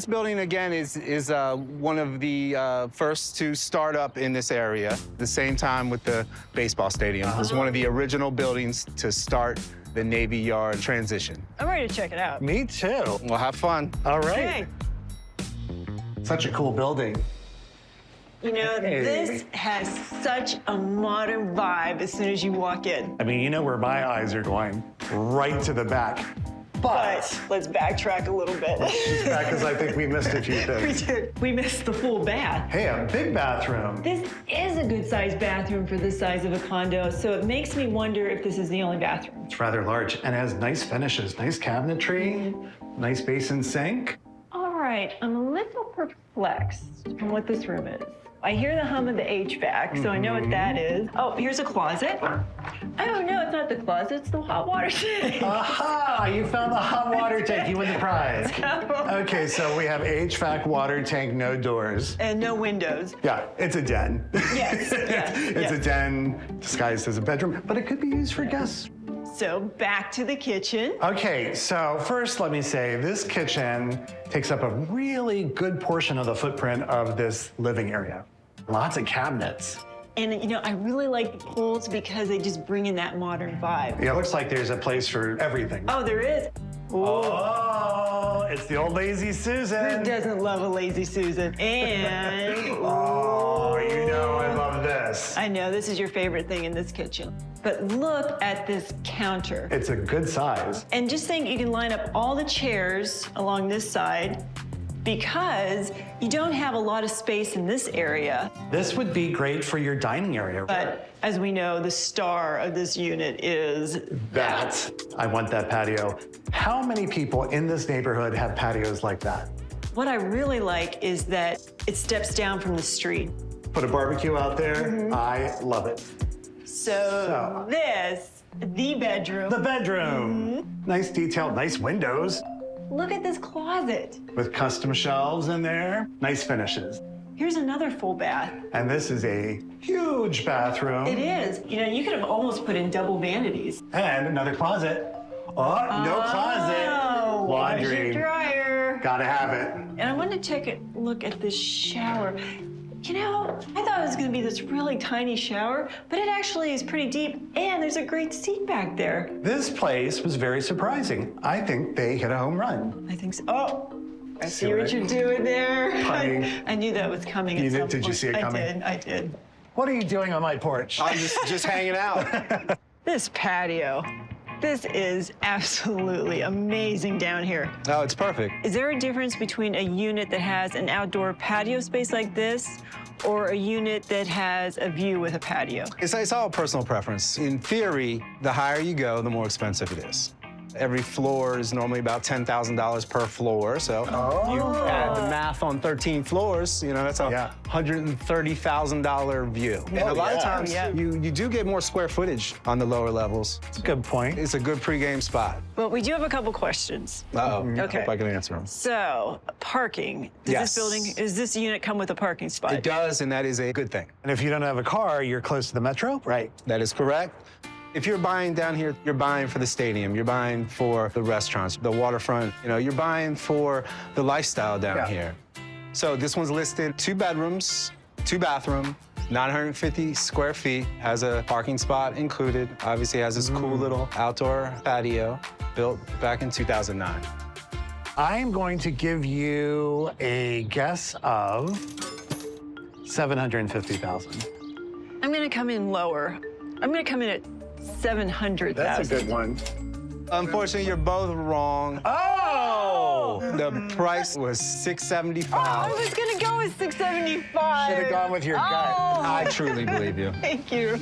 This building, again, is one of the first to start up in this area, the same time with the baseball stadium. It was one of the original buildings to start the Navy Yard transition. I'm ready to check it out. Me too. Well, have fun. All Okay. right. Such a cool building. You know, Hey. this has such a modern vibe as soon as you walk in. I mean, you know where my eyes are going, right to the back. But let's backtrack a little bit. Because I think we missed a few We things. did. We missed the full bath. Hey, a big bathroom. This is a good-sized bathroom for the size of a condo, so it makes me wonder if this is the only bathroom. It's rather large and has nice finishes, nice cabinetry, nice basin sink. All right, I'm a little perplexed on what this room is. I hear the hum of the HVAC, so I know what that is. Oh, here's a closet. Oh, no, it's not the closet, it's the hot water tank. Aha! You found the hot water tank. You win the prize. Okay, so we have HVAC water tank, no doors. And no windows. Yeah, it's a den. Yes, yes, It's yes. a den disguised as a bedroom, but it could be used for guests. So back to the kitchen. Okay, so first let me say this kitchen takes up a really good portion of the footprint of this living area. Lots of cabinets. And, you know, I really like the pools because they just bring in that modern vibe. Yeah, it looks like there's a place for everything. Oh, there is. Ooh. Oh, it's the old Lazy Who Susan. doesn't love a lazy Susan? And Oh, you know I love this. I know this is your favorite thing in this kitchen. But look at this counter. It's a good size. And just think you can line up all the chairs along this side because you don't have a lot of space in this area. This would be great for your dining area. But as we know, the star of this unit is That. I want that patio. How many people in this neighborhood have patios like that? What I really like is that it steps down from the street. Put a barbecue out there. I love it. So this, the bedroom. The bedroom. Nice detail, nice windows Look at this closet. with custom shelves in there. Nice finishes. Here's another full bath. And this is a huge bathroom. It is. You know, you could have almost put in double vanities. And another closet. Oh, no closet. Oh, Laundry. washer dryer. Gotta have it. And I want to take a look at this shower. You know, I thought it was going to be this really tiny shower, but it actually is pretty deep, and there's a great seat back there. This place was very surprising. I think they hit a home run. I think so. Oh, I see See what what I- you're doing there. Punny. I knew that was coming. You at did- some did you point. see it coming? I did. What are you doing on my porch? I'm just hanging out. This patio. This is absolutely amazing down here. Oh, it's perfect. Is there a difference between a unit that has an outdoor patio space like this or a unit that has a view with a patio? It's all personal preference. In theory, the higher you go, the more expensive it is. Every floor is normally about $10,000 per floor, so you add the math on 13 floors, you know, that's a Yeah. $130,000 view. And a lot of yeah. times, Yeah. you do get more square footage on the lower levels. That's a good point. It's a good pregame spot. Well, we do have a couple questions. Uh-oh, Okay. hope I can answer them. So, parking. Yes. Does this unit come with a parking spot? It does, and that is a good thing. And if you don't have a car, you're close to the metro? Right, that is correct. If you're buying down here, you're buying for the stadium, you're buying for the restaurants, the waterfront, you know, you're buying for the lifestyle down Yeah. here. So this one's listed 2 bedrooms, 2 bathroom, 950 square feet, has a parking spot included, obviously has this cool little outdoor patio built back in 2009. I'm going to give you a guess of 750,000. I'm going to come in lower. I'm going to come in at 700,000. one. Unfortunately, you're both wrong. Oh! The price was I $675. was going to go with 675. Should have gone with your gut. Oh, I truly believe you. thank you.